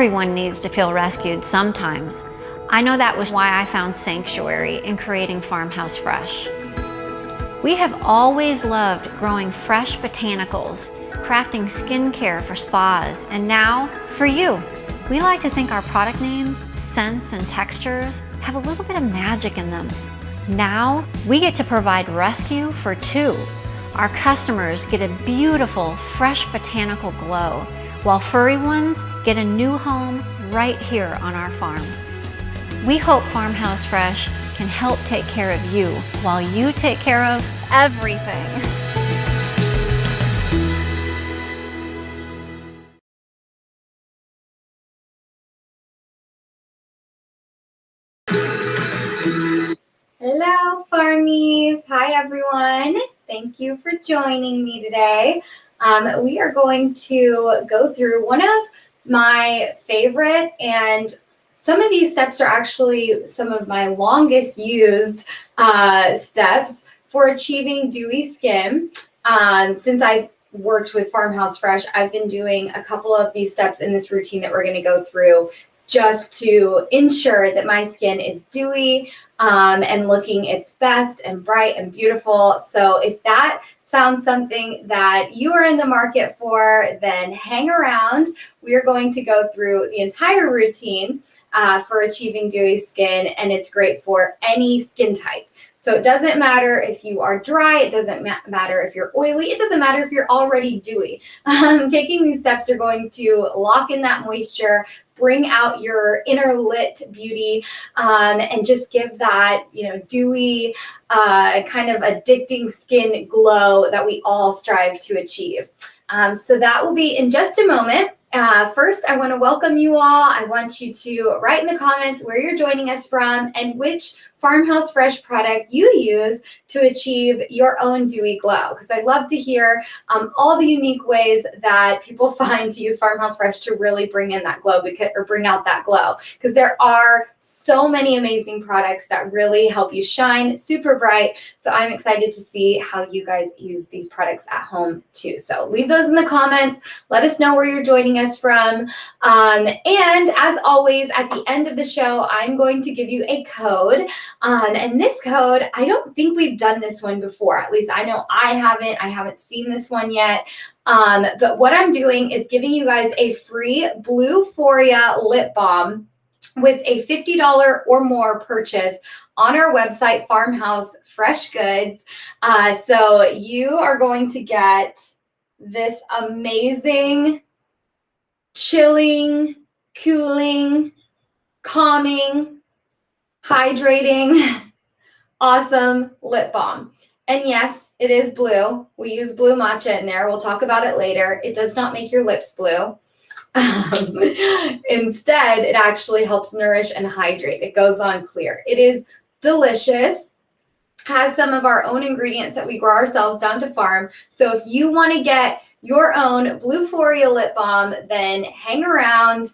Everyone needs to feel rescued sometimes. I know that was why I found sanctuary in creating Farmhouse Fresh. We have always loved growing fresh botanicals, crafting skincare for spas, and now for you. We like to think our product names, scents, and textures have a little bit of magic in them. Now we get to provide rescue for two. Our customers get a beautiful, fresh botanical glow, while furry ones get a new home right here on our farm. We hope Farmhouse Fresh can help take care of you while you take care of everything. Hello, farmies. Hi, everyone. Thank you for joining me today. We are going to go through one of my favorite, and some of these steps are actually some of my longest used steps for achieving dewy skin. Since I've worked with Farmhouse Fresh, I've been doing a couple of these steps in this routine that we're going to go through just to ensure that my skin is dewy and looking its best and bright and beautiful. So if that sounds something that you are in the market for, then hang around. We are going to go through the entire routine for achieving dewy skin, and it's great for any skin type. So it doesn't matter if you are dry, it doesn't matter if you're oily, it doesn't matter if you're already dewy. Taking these steps are going to lock in that moisture, bring out your inner lit beauty, and just give that, dewy, kind of addicting skin glow that we all strive to achieve. So that will be in just a moment. First, I want to welcome you all. I want you to write in the comments where you're joining us from and which Farmhouse Fresh product you use to achieve your own dewy glow, because I'd love to hear all the unique ways that people find to use Farmhouse Fresh to really bring in that glow, or bring out that glow, because there are so many amazing products that really help you shine super bright. So I'm excited to see how you guys use these products at home too. So leave those in the comments. Let us know where you're joining us from. And as always, at the end of the show, I'm going to give you a code. And this code, I don't think we've done this one before. At least I know I haven't seen this one yet. But what I'm doing is giving you guys a free Bluephoria lip balm with a $50 or more purchase on our website, Farmhouse Fresh Goods. So you are going to get this amazing, chilling, cooling, calming, hydrating, awesome lip balm. And yes, it is blue. We use blue matcha in there. We'll talk about it later. It does not make your lips blue. Instead, it actually helps nourish and hydrate. It goes on clear. It is delicious. Has some of our own ingredients that we grow ourselves down to farm. So if you want to get your own Bluephoria lip balm, then hang around.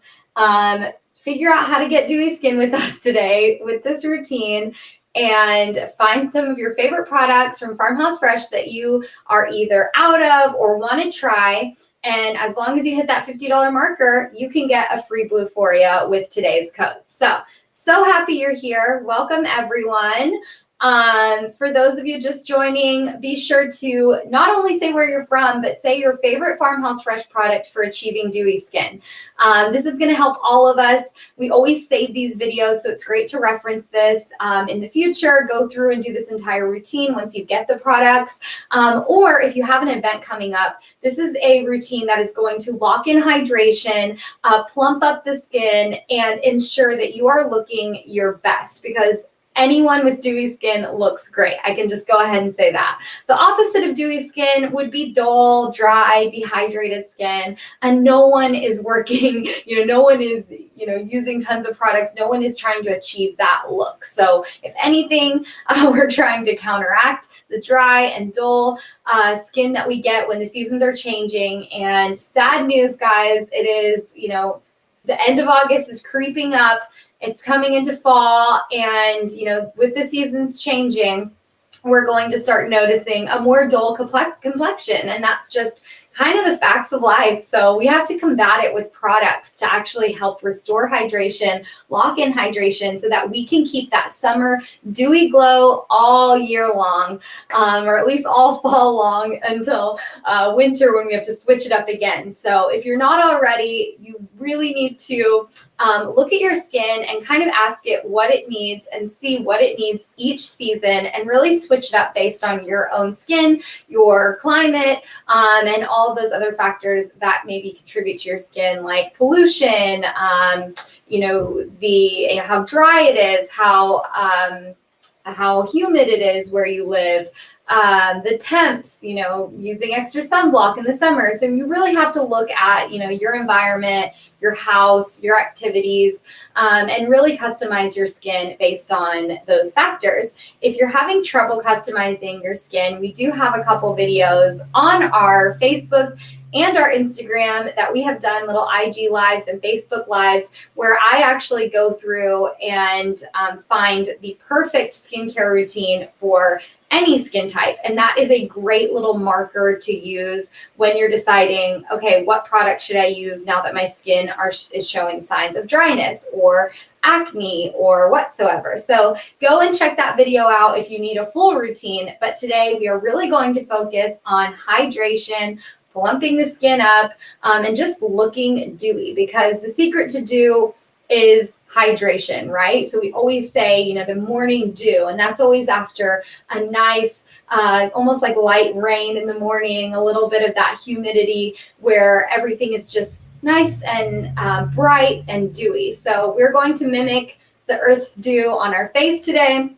Figure out how to get dewy skin with us today with this routine, and find some of your favorite products from Farmhouse Fresh that you are either out of or want to try. And as long as you hit that $50 marker, you can get a free Bluephoria with today's code. So happy you're here. Welcome, everyone. For those of you just joining, be sure to not only say where you're from, but say your favorite Farmhouse Fresh product for achieving dewy skin. This is going to help all of us. We always save these videos, so it's great to reference this in the future. Go through and do this entire routine once you get the products. Or if you have an event coming up, this is a routine that is going to lock in hydration, plump up the skin, and ensure that you are looking your best, because anyone with dewy skin looks great. I can just go ahead and say that. The opposite of dewy skin would be dull, dry, dehydrated skin, and no one is working, no one is, using tons of products. No one is trying to achieve that look. So if anything, we're trying to counteract the dry and dull skin that we get when the seasons are changing. And sad news, guys, it is, the end of August is creeping up. It's coming into fall, and with the seasons changing, we're going to start noticing a more dull complexion, and that's just kind of the facts of life. So we have to combat it with products to actually help restore hydration, lock in hydration so that we can keep that summer dewy glow all year long, or at least all fall long until winter when we have to switch it up again. So if you're not already, you really need to look at your skin and kind of ask it what it needs and see what it needs each season and really switch it up based on your own skin, your climate, and all of those other factors that maybe contribute to your skin, like pollution, how dry it is, how humid it is where you live, the temps, using extra sunblock in the summer. So you really have to look at, your environment, your house, your activities, and really customize your skin based on those factors. If you're having trouble customizing your skin, we do have a couple videos on our Facebook and our Instagram that we have done little IG lives and Facebook lives where I actually go through and find the perfect skincare routine for any skin type. And that is a great little marker to use when you're deciding, okay, what product should I use now that my skin is showing signs of dryness or acne or whatsoever. So go and check that video out if you need a full routine. But today we are really going to focus on hydration, plumping the skin up, and just looking dewy, because the secret to dew is hydration, right? So we always say, the morning dew, and that's always after a nice, almost like light rain in the morning, a little bit of that humidity where everything is just nice and bright and dewy. So we're going to mimic the Earth's dew on our face today.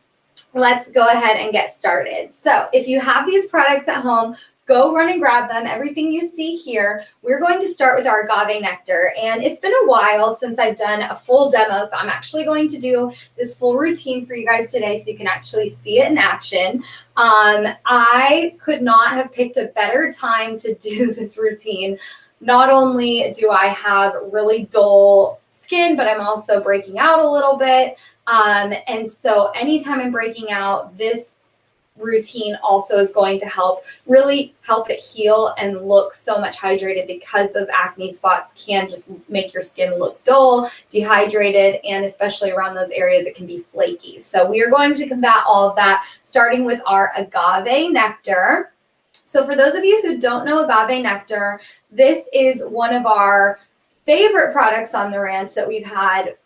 Let's go ahead and get started. So if you have these products at home, go run and grab them. Everything you see here, we're going to start with our agave nectar. And it's been a while since I've done a full demo, so I'm actually going to do this full routine for you guys today so you can actually see it in action. I could not have picked a better time to do this routine. Not only do I have really dull skin, but I'm also breaking out a little bit. And so anytime I'm breaking out, this routine also is going to really help it heal and look so much hydrated, because those acne spots can just make your skin look dull, dehydrated, and especially around those areas it can be flaky. So we are going to combat all of that, starting with our agave nectar. So for those of you who don't know agave nectar, this is one of our favorite products on the ranch that we've had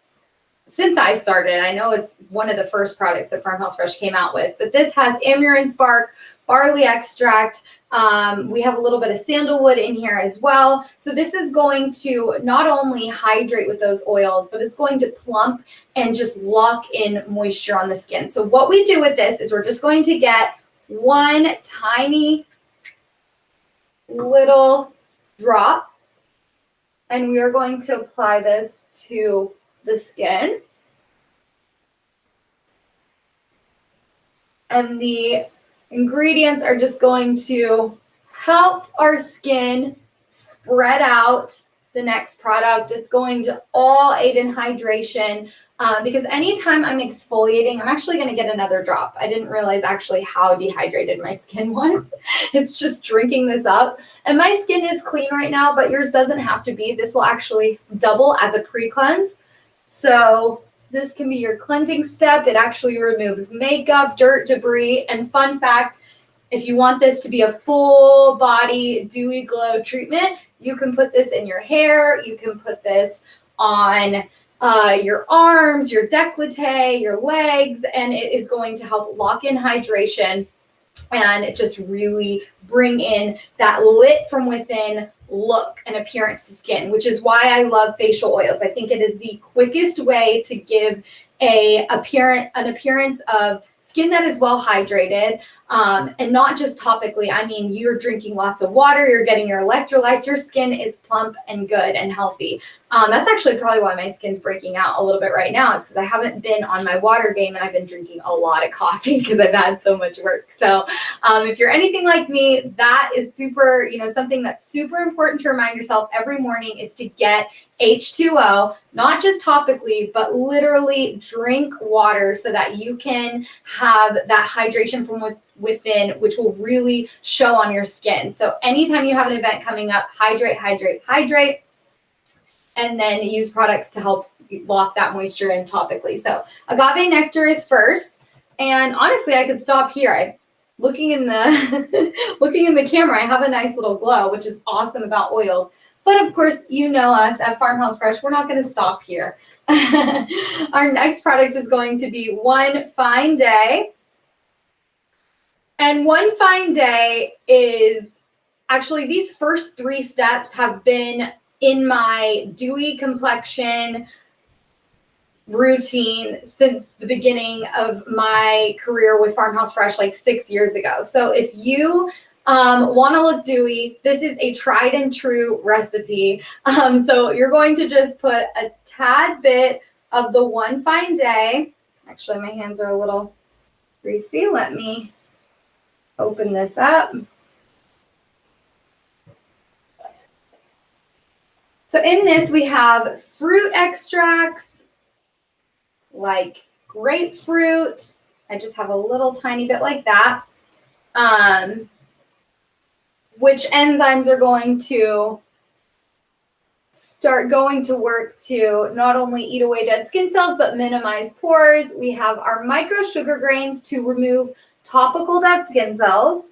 since I started. I know it's one of the first products that Farmhouse Fresh came out with, but this has amaranth bark, barley extract. We have a little bit of sandalwood in here as well. So this is going to not only hydrate with those oils, but it's going to plump and just lock in moisture on the skin. So what we do with this is we're just going to get one tiny little drop, and we are going to apply this to the skin. And the ingredients are just going to help our skin spread out the next product. It's going to all aid in hydration, because anytime I'm exfoliating, I'm actually going to get another drop. I didn't realize actually how dehydrated my skin was. It's just drinking this up. And my skin is clean right now, but yours doesn't have to be. This will actually double as a pre-cleanse. So this can be your cleansing step. It actually removes makeup, dirt, debris. And fun fact, if you want this to be a full body dewy glow treatment, you can put this in your hair. You can put this on your arms, your décolleté, your legs, and it is going to help lock in hydration and just really bring in that lit from within look and appearance to skin, which is why I love facial oils. I think it is the quickest way to give an appearance of skin that is well hydrated, and not just topically. I mean, you're drinking lots of water, you're getting your electrolytes, your skin is plump and good and healthy. That's actually probably why my skin's breaking out a little bit right now, is because I haven't been on my water game and I've been drinking a lot of coffee because I've had so much work. So if you're anything like me, that is super, something that's super important to remind yourself every morning is to get H2O, not just topically, but literally drink water so that you can have that hydration from within, which will really show on your skin. So anytime you have an event coming up, hydrate, hydrate, hydrate, and then use products to help lock that moisture in topically. So agave nectar is first. And honestly, I could stop here. Looking in the camera, I have a nice little glow, which is awesome about oils. But of course, you know us at Farmhouse Fresh, we're not going to stop here. Our next product is going to be One Fine Day. And One Fine Day is actually, these first 3 steps have been in my dewy complexion routine since the beginning of my career with Farmhouse Fresh, like 6 years ago. So if you want to look dewy, this is a tried and true recipe. So you're going to just put a tad bit of the One Fine Day. Actually, my hands are a little greasy. Let me open this up. So in this, we have fruit extracts like grapefruit. I just have a little tiny bit like that. Which enzymes are going to start going to work to not only eat away dead skin cells, but minimize pores. We have our micro sugar grains to remove topical dead skin cells.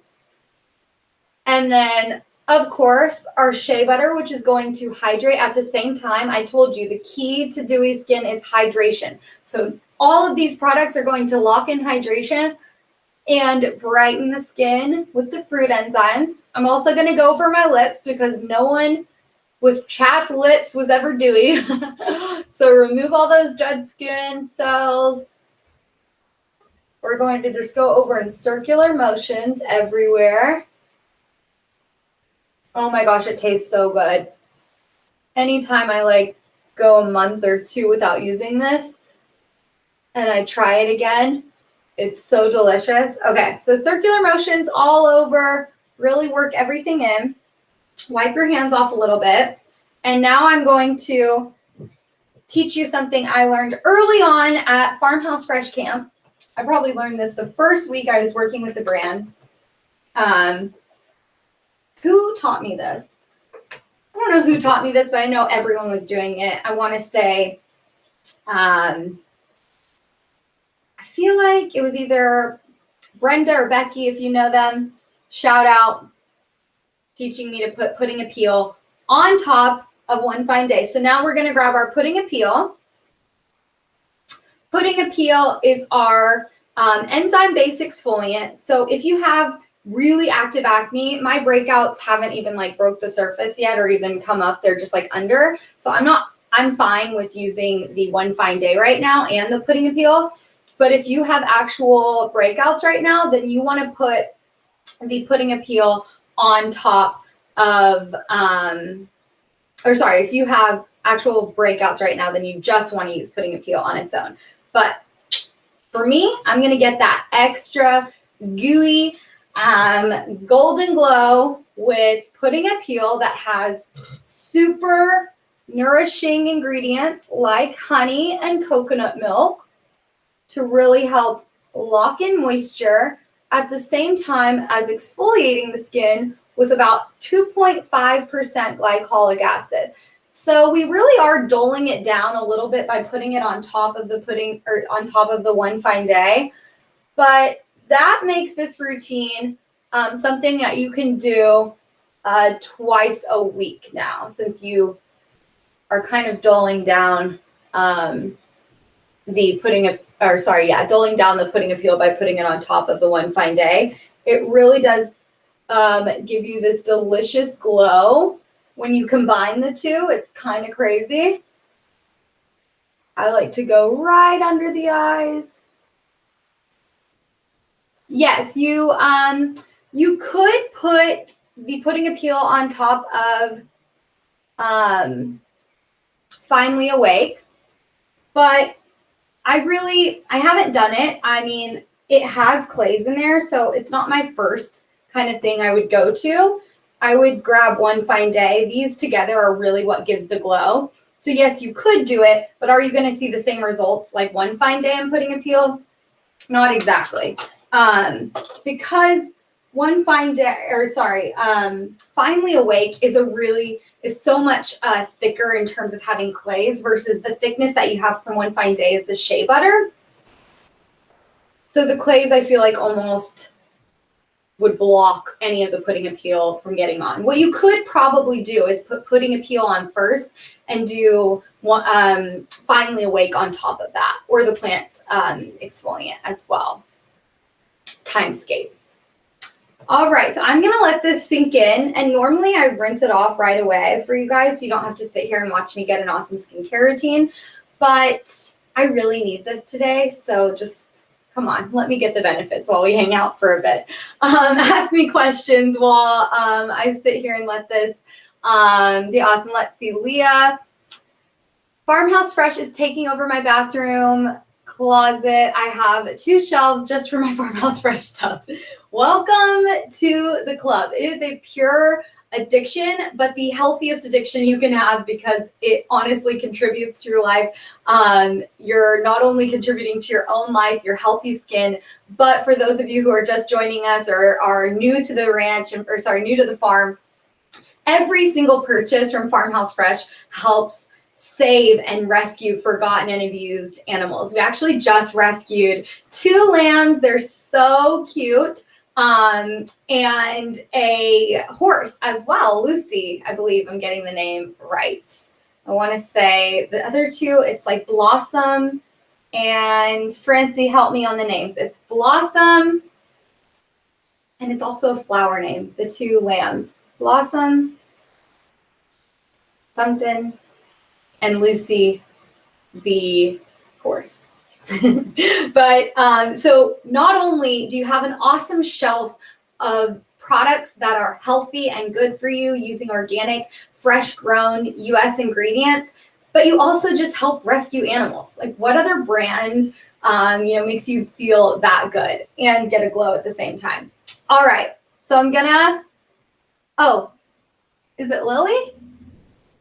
And then, of course, our shea butter, which is going to hydrate at the same time. I told you the key to dewy skin is hydration. So all of these products are going to lock in hydration and brighten the skin with the fruit enzymes. I'm also going to go for my lips because no one with chapped lips was ever dewy. So remove all those dead skin cells. We're going to just go over in circular motions everywhere. Oh my gosh, it tastes so good. Anytime I go a month or 2 without using this and I try it again, it's so delicious. Okay, so circular motions all over, really work everything in. Wipe your hands off a little bit. And now I'm going to teach you something I learned early on at Farmhouse Fresh Camp. I probably learned this the first week I was working with the brand. Who taught me this? I don't know who taught me this, but I know everyone was doing it. I want to say, I feel like it was either Brenda or Becky, if you know them. Shout out, teaching me to put pudding appeal on top of One Fine Day. So now we're going to grab our pudding appeal. Pudding appeal is our enzyme-based exfoliant. So if you have really active acne, my breakouts haven't even broke the surface yet or even come up. They're just under. So I'm fine with using the One Fine Day right now and the pudding appeal. But if you have actual breakouts right now, then you want to put the pudding appeal on top of, if you have actual breakouts right now, then you just want to use pudding appeal on its own. But for me, I'm going to get that extra gooey, golden glow with pudding appeal that has super nourishing ingredients like honey and coconut milk to really help lock in moisture at the same time as exfoliating the skin with about 2.5% glycolic acid. So we really are doling it down a little bit by putting it on top of the pudding or on top of the One Fine Day. But that makes this routine something that you can do twice a week now, since you are kind of doling down doling down the pudding appeal by putting it on top of the One Fine Day. It really does give you this delicious glow when you combine the two. It's kind of crazy. I like to go right under the eyes. Yes, you could put the pudding appeal on top of Finally Awake, but I haven't done it. I mean, it has clays in there, so it's not my first kind of thing I would go to. I would grab One Fine Day. These together are really what gives the glow. So yes, you could do it, but are you going to see the same results like One Fine Day and Putting a Peel? Not exactly. Because Finally Awake is so much thicker in terms of having clays versus the thickness that you have from One Fine Day is the shea butter. So the clays, I feel like, almost would block any of the Putting a Peel from getting on. What you could probably do is put Putting a Peel on first and do Finally Awake on top of that, or the plant exfoliant as well. Timescape. All right, so I'm gonna let this sink in, and normally I rinse it off right away for you guys, so you don't have to sit here and watch me get an awesome skincare routine, but I really need this today, so just come on, let me get the benefits while we hang out for a bit. Ask me questions while I sit here and let this be awesome. Let's see, Leah. Farmhouse Fresh is taking over my bathroom closet. I have 2 shelves just for my Farmhouse Fresh stuff. Welcome to the club. It is a pure addiction, but the healthiest addiction you can have because it honestly contributes to your life. You're not only contributing to your own life, your healthy skin, but for those of you who are just joining us or are new to the ranch, new to the farm, every single purchase from Farmhouse Fresh helps save and rescue forgotten and abused animals. We actually just rescued 2 lambs. They're so cute. And a horse as well, Lucy. I believe I'm getting the name right. I want to say the other 2, it's like Blossom and Francie, help me on the names. It's Blossom, and it's also a flower name, the 2 lambs. Blossom, something, and Lucy, the horse. But so not only do you have an awesome shelf of products that are healthy and good for you using organic, fresh grown US ingredients, but you also just help rescue animals. Like, what other brand makes you feel that good and get a glow at the same time? All right, so I'm gonna, is it Lily?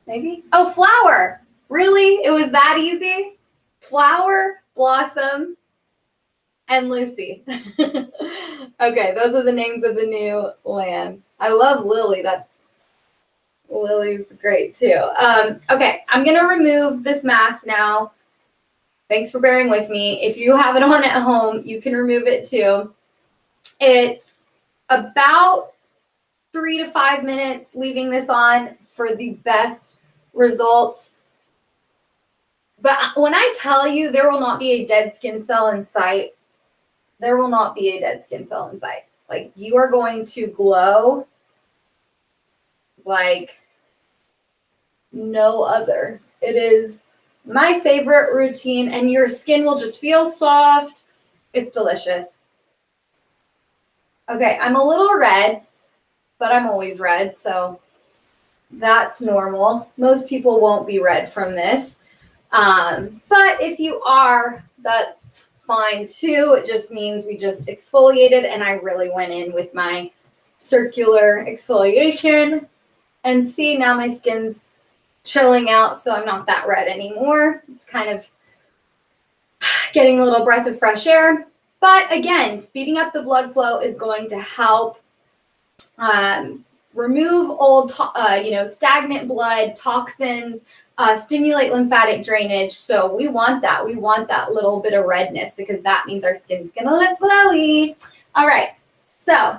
Maybe? Oh, Flower. Really? It was that easy? Flower, Blossom, and Lucy. Okay, those are the names of the new lambs. I love Lily. Lily's great too. Okay, I'm gonna remove this mask now. Thanks for bearing with me. If you have it on at home, you can remove it too. It's about 3 to 5 minutes leaving this on for the best results. But when I tell you there will not be a dead skin cell in sight, there will not be a dead skin cell in sight. Like, you are going to glow like no other. It is my favorite routine, and your skin will just feel soft. It's delicious. Okay, I'm a little red, but I'm always red, so that's normal. Most people won't be red from this. But if you are, that's fine too. It just means we just exfoliated, and I really went in with my circular exfoliation. And see, now my skin's chilling out, so I'm not that red anymore. It's kind of getting a little breath of fresh air. But again, speeding up the blood flow is going to help remove old, stagnant blood, toxins, stimulate lymphatic drainage. So we want that. We want that little bit of redness because that means our skin's going to look glowy. All right. So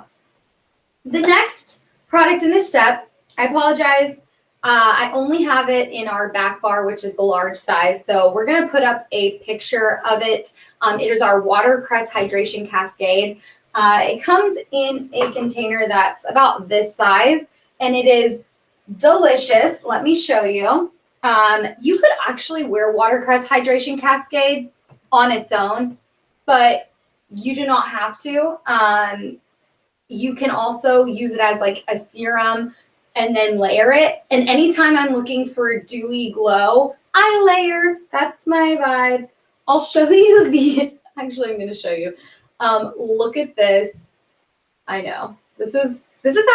the next product in this step, I apologize. I only have it in our back bar, which is the large size. So we're going to put up a picture of it. It is our Watercress Hydration Cascade. It comes in a container that's about this size, and it is delicious. Let me show you. You could actually wear Watercress Hydration Cascade on its own, but you do not have to. You can also use it as like a serum and then layer it. And anytime I'm looking for a dewy glow, eye layer. That's my vibe. I'll show you actually I'm going to show you. Look at this. I know. This is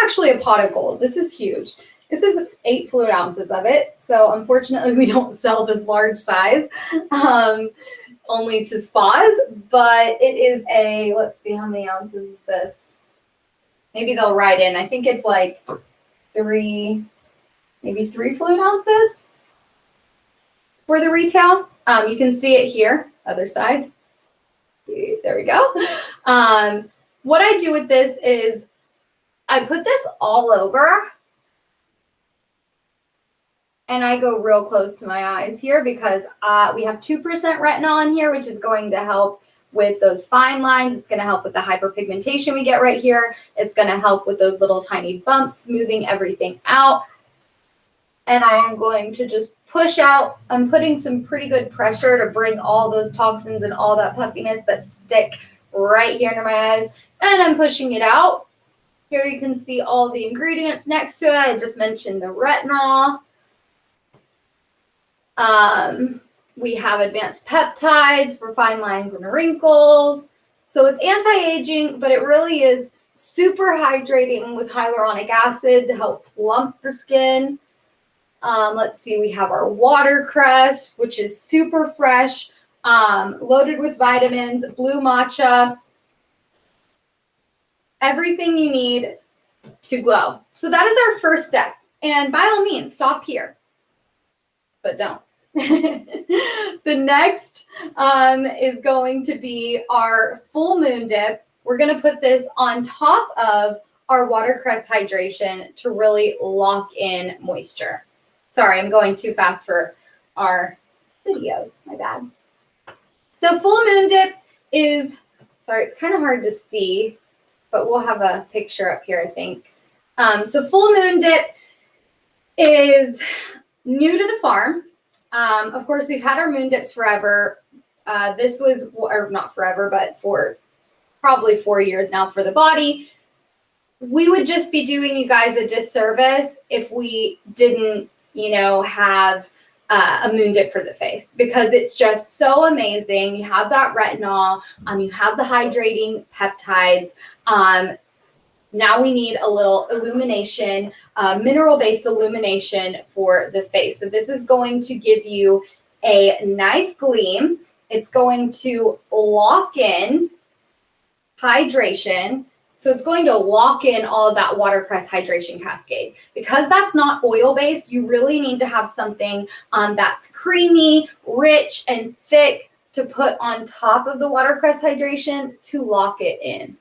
actually a pot of gold. This is huge. This is 8 fluid ounces of it. So unfortunately we don't sell this large size, only to spas, but it is a, let's see, how many ounces is this? Maybe they'll write in. I think it's like 3, maybe 3 fluid ounces for the retail. You can see it here, other side. There we go. What I do with this is I put this all over and I go real close to my eyes here because we have 2% retinol in here, which is going to help with those fine lines. It's going to help with the hyperpigmentation we get right here. It's going to help with those little tiny bumps, smoothing everything out. And I am going to just push out. I'm putting some pretty good pressure to bring all those toxins and all that puffiness that stick right here under my eyes. And I'm pushing it out. Here you can see all the ingredients next to it. I just mentioned the retinol. We have advanced peptides for fine lines and wrinkles. So it's anti-aging, but it really is super hydrating with hyaluronic acid to help plump the skin. Let's see, we have our watercress, which is super fresh, loaded with vitamins, blue matcha, everything you need to glow. So that is our first step. And by all means, stop here, but don't. The next is going to be our full moon dip. We're going to put this on top of our watercress hydration to really lock in moisture. Sorry, I'm going too fast for our videos. My bad. So full moon dip is, sorry, it's kind of hard to see, but we'll have a picture up here, I think. So full moon dip is new to the farm. Of course, we've had our moon dips forever. This was, or not forever, but for probably 4 years now for the body. We would just be doing you guys a disservice if we didn't, you know, have a moon dip for the face, because it's just so amazing. You have that retinol, you have the hydrating peptides. Now we need a little illumination, mineral-based illumination for the face. So this is going to give you a nice gleam. It's going to lock in hydration. So it's going to lock in all of that watercress hydration cascade. Because that's not oil-based, you really need to have something that's creamy, rich, and thick to put on top of the watercress hydration to lock it in.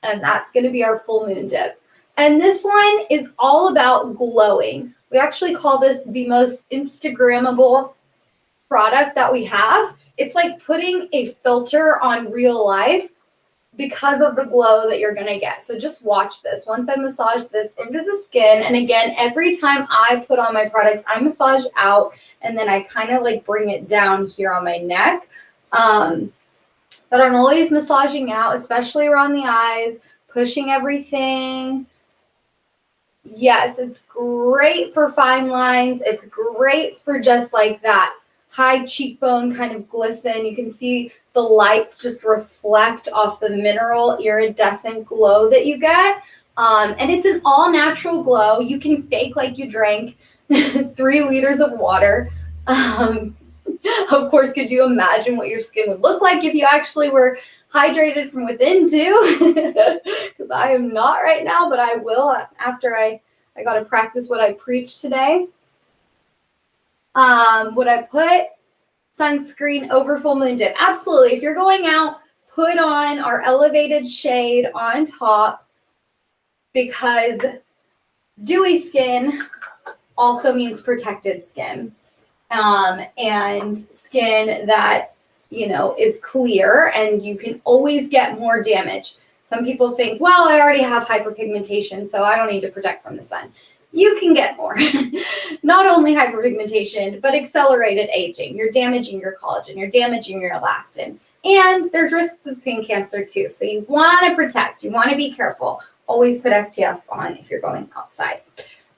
And that's going to be our full moon dip. And this one is all about glowing. We actually call this the most Instagrammable product that we have. It's like putting a filter on real life because of the glow that you're going to get. So just watch this. Once I massage this into the skin, and again, every time I put on my products, I massage out and then I kind of like bring it down here on my neck. But I'm always massaging out, especially around the eyes, pushing everything. Yes, it's great for fine lines. It's great for just like that high cheekbone kind of glisten. You can see the lights just reflect off the mineral iridescent glow that you get. And it's an all natural glow. You can fake like you drank 3 liters of water. Of course, could you imagine what your skin would look like if you actually were hydrated from within too? Because I am not right now, but I will after I got to practice what I preach today. Would I put sunscreen over full moon dip? Absolutely. If you're going out, put on our elevated shade on top, because dewy skin also means protected skin. And skin that, you know, is clear, and you can always get more damage. Some people think, well, I already have hyperpigmentation, so I don't need to protect from the sun. You can get more. Not only hyperpigmentation, but accelerated aging. You're damaging your collagen. You're damaging your elastin. And there's risks of skin cancer too. So you want to protect. You want to be careful. Always put SPF on if you're going outside.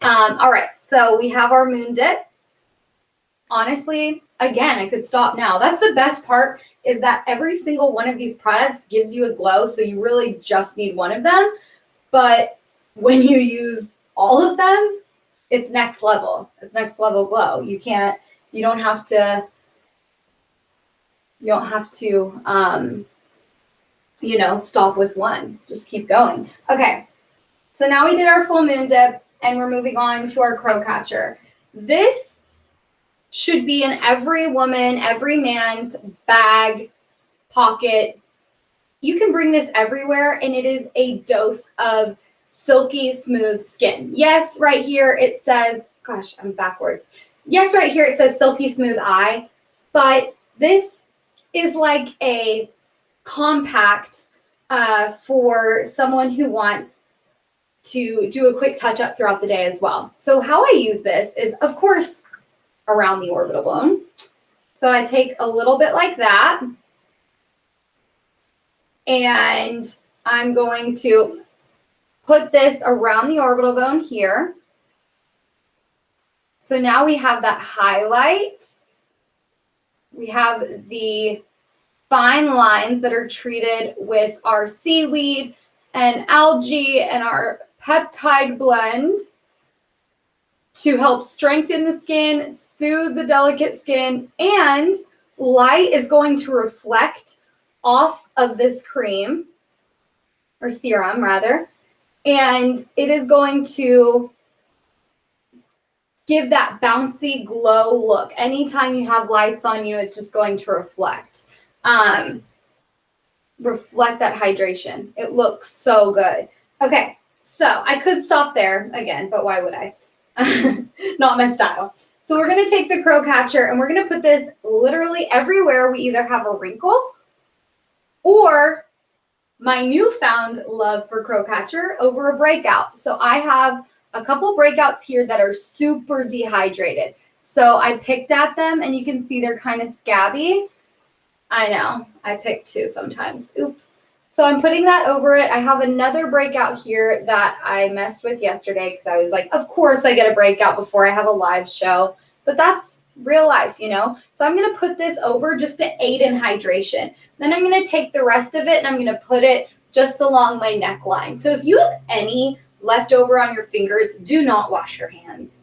All right, so we have our moon dip. honestly, again, I could stop now. That's the best part, is that every single one of these products gives you a glow, so you really just need one of them. But when you use all of them, it's next level. It's next level glow. You don't have to, stop with one. Just keep going. Okay, so now we did our full moon dip, and we're moving on to our crow catcher. This should be in every woman, every man's bag, pocket. You can bring this everywhere, and it is a dose of silky smooth skin. Yes, right here it says, gosh, I'm backwards. Yes, right here it says silky smooth eye, but this is like a compact for someone who wants to do a quick touch up throughout the day as well. So how I use this is, of course, around the orbital bone. So I take a little bit like that, and I'm going to put this around the orbital bone here. So now we have that highlight. We have the fine lines that are treated with our seaweed and algae and our peptide blend to help strengthen the skin, soothe the delicate skin, and light is going to reflect off of this cream, or serum rather, and it is going to give that bouncy glow look. Anytime you have lights on you, it's just going to reflect that hydration. It looks so good. Okay, so I could stop there again, but why would I? Not my style. So we're going to take the crow catcher, and we're going to put this literally everywhere we either have a wrinkle or my newfound love for crow catcher over a breakout. So I have a couple breakouts here that are super dehydrated. So I picked at them, and you can see they're kind of scabby. I know, I pick two sometimes. Oops. So I'm putting that over it. I have another breakout here that I messed with yesterday because I was like, of course I get a breakout before I have a live show, but that's real life, So I'm going to put this over just to aid in hydration. Then I'm going to take the rest of it, and I'm going to put it just along my neckline. So if you have any leftover on your fingers, do not wash your hands.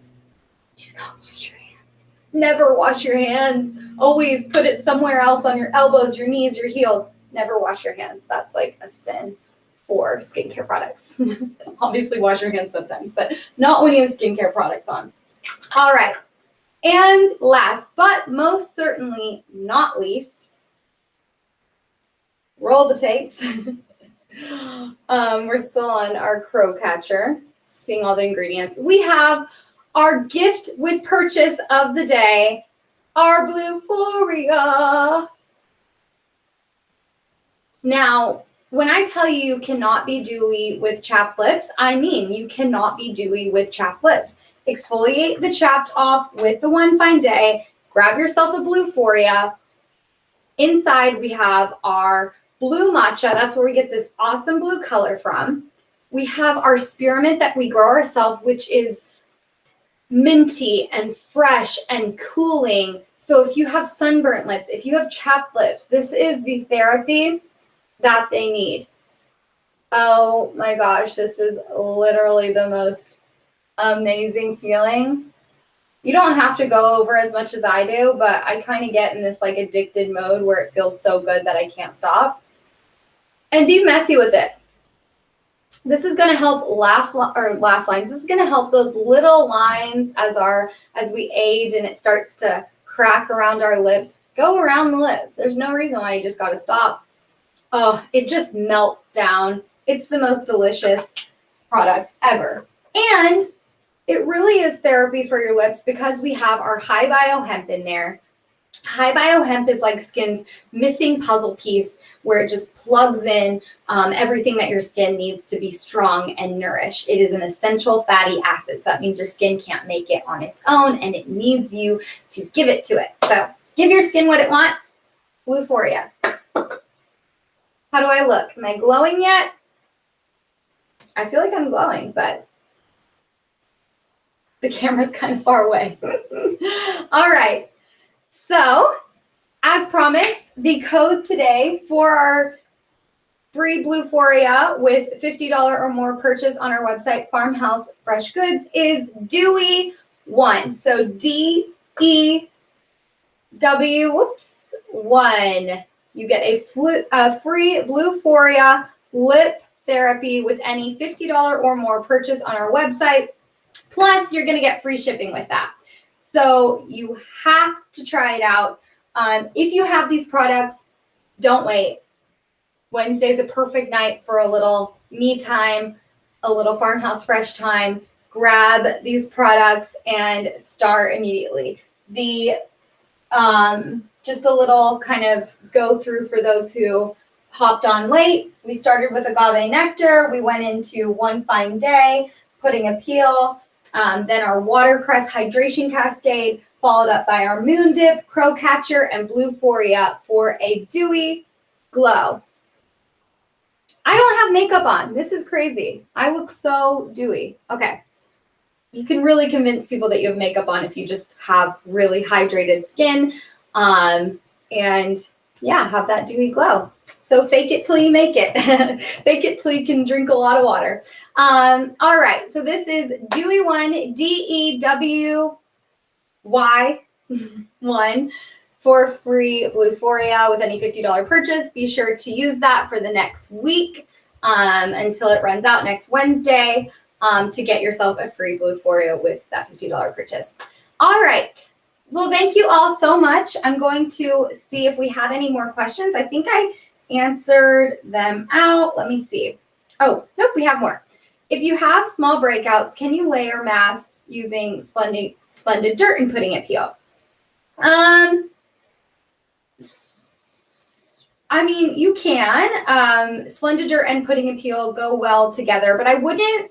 Do not wash your hands. Never wash your hands. Always put it somewhere else on your elbows, your knees, your heels. Never wash your hands. That's like a sin for skincare products. Obviously wash your hands sometimes, but not when you have skincare products on. All right. And last but most certainly not least, roll the tapes. We're still on our crow catcher, seeing all the ingredients. We have our gift with purchase of the day, our Bluephoria. Now, when I tell you cannot be dewy with chapped lips, I mean you cannot be dewy with chapped lips. Exfoliate the chapped off with the One Fine Day. Grab yourself a Bluephoria. Inside, we have our blue matcha. That's where we get this awesome blue color from. We have our spearmint that we grow ourselves, which is minty and fresh and cooling. So if you have sunburnt lips, if you have chapped lips, this is the therapy that they need. Oh my gosh, this is literally the most amazing feeling. You don't have to go over as much as I do, but I kind of get in this like addicted mode where it feels so good that I can't stop. And be messy with it. This is going to help laugh lines. This is going to help those little lines as we age and it starts to crack around our lips. Go around the lips. There's no reason why you just got to stop. Oh, it just melts down. It's the most delicious product ever. And it really is therapy for your lips because we have our high bio hemp in there. High bio hemp is like skin's missing puzzle piece where it just plugs in everything that your skin needs to be strong and nourished. It is an essential fatty acid, so that means your skin can't make it on its own and it needs you to give it to it. So give your skin what it wants. Bluephoria. How do I look? Am I glowing yet? I feel like I'm glowing, but the camera's kind of far away. All right. So, as promised, the code today for our free Bluephoria with $50 or more purchase on our website, Farmhouse Fresh Goods, is Dewy1. So DEW, 1. You get a free Bluephoria lip therapy with any $50 or more purchase on our website. Plus, you're going to get free shipping with that. So you have to try it out. If you have these products, don't wait. Wednesday is a perfect night for a little me time, a little Farmhouse Fresh time. Grab these products and start immediately. Just a little kind of go through for those who hopped on late. We started with agave nectar. We went into One Fine Day, Pudding Appeal, then our watercress hydration cascade, followed up by our moon dip, crow catcher, and Bluephoria for a dewy glow. I don't have makeup on. This is crazy. I look so dewy. Okay. You can really convince people that you have makeup on if you just have really hydrated skin. And yeah, have that dewy glow. So fake it till you make it. Fake it till you can drink a lot of water. All right. So this is Dewy1, DEWY1 for free Bluephoria with any $50 purchase. Be sure to use that for the next week until it runs out next Wednesday to get yourself a free Bluephoria with that $50 purchase. All right. Well, thank you all so much. I'm going to see if we had any more questions. I think I answered them out. Let me see. Oh, nope, we have more. If you have small breakouts, can you layer masks using Splendid Dirt and Pudding Appeal? I mean, you can. Splendid Dirt and Pudding Appeal go well together, but I wouldn't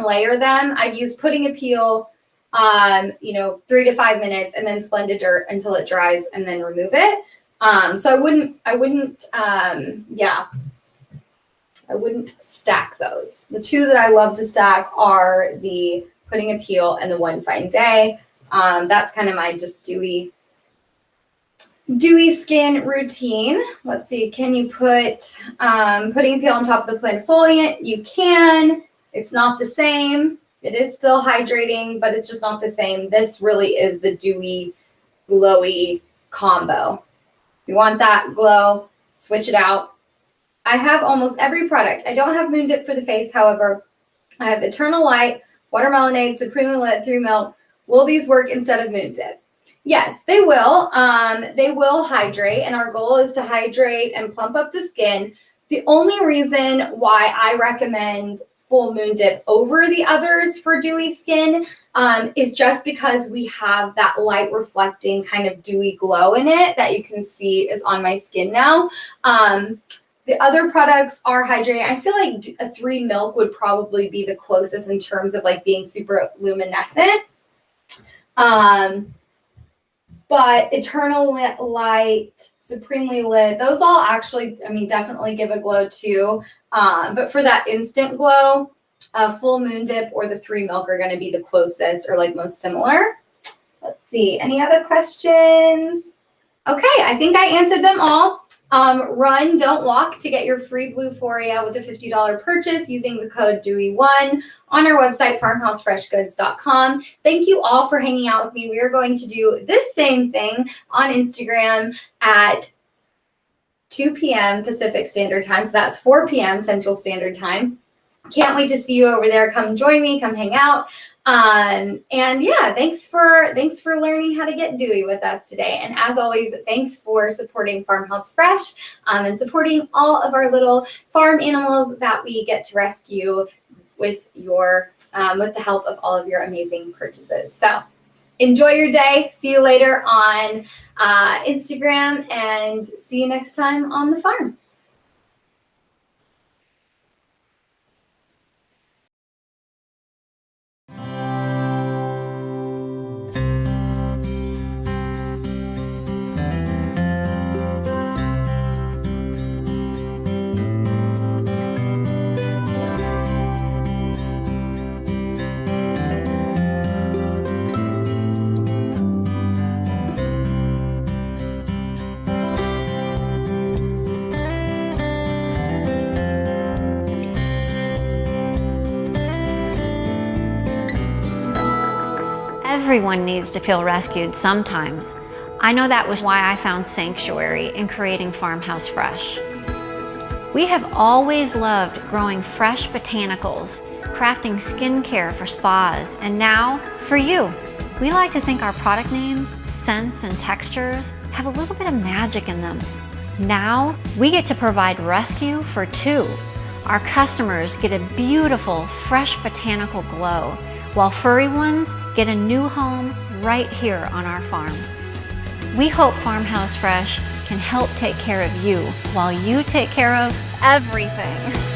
layer them. I'd use Pudding Appeal 3 to 5 minutes, and then Splendid Dirt until it dries, and then remove it. So I wouldn't stack those. The two that I love to stack are the Pudding Appeal and the One Fine Day. That's kind of my just dewy skin routine. Let's see. Can you put Pudding Appeal on top of the Plantfoliant? You can. It's not the same. It is still hydrating, but it's just not the same. This really is the dewy, glowy combo. If you want that glow, switch it out. I have almost every product. I don't have Moon Dip for the face, however. I have Eternal Light, Watermelonade, Supremely Lit, 3 Milk. Will these work instead of Moon Dip? Yes, they will. They will hydrate, and our goal is to hydrate and plump up the skin. The only reason why I recommend Full Moon Dip over the others for dewy skin is just because we have that light reflecting kind of dewy glow in it that you can see is on my skin now. The other products are hydrating. I feel like a 3 Milk would probably be the closest in terms of like being super luminescent. But Eternal Light, Supremely Lit, those all actually, definitely give a glow too. But for that instant glow, Full Moon Dip or the 3 Milk are going to be the closest or like most similar. Let's see. Any other questions? Okay, I think I answered them all. Run, don't walk to get your free Bluephoria with a $50 purchase using the code DEWY1 on our website, farmhousefreshgoods.com. Thank you all for hanging out with me. We are going to do this same thing on Instagram at 2 p.m. Pacific Standard Time. So that's 4 p.m. Central Standard Time. Can't wait to see you over there. Come join me. Come hang out. And yeah, thanks for learning how to get dewy with us today. And as always, thanks for supporting Farmhouse Fresh and supporting all of our little farm animals that we get to rescue with your with the help of all of your amazing purchases. So enjoy your day. See you later on Instagram, and see you next time on the farm. Everyone needs to feel rescued sometimes. I know that was why I found sanctuary in creating Farmhouse Fresh. We have always loved growing fresh botanicals, crafting skincare for spas, and now for you. We like to think our product names, scents, and textures have a little bit of magic in them. Now we get to provide rescue for two. Our customers get a beautiful, fresh botanical glow, while furry ones get a new home right here on our farm. We hope Farmhouse Fresh can help take care of you while you take care of everything.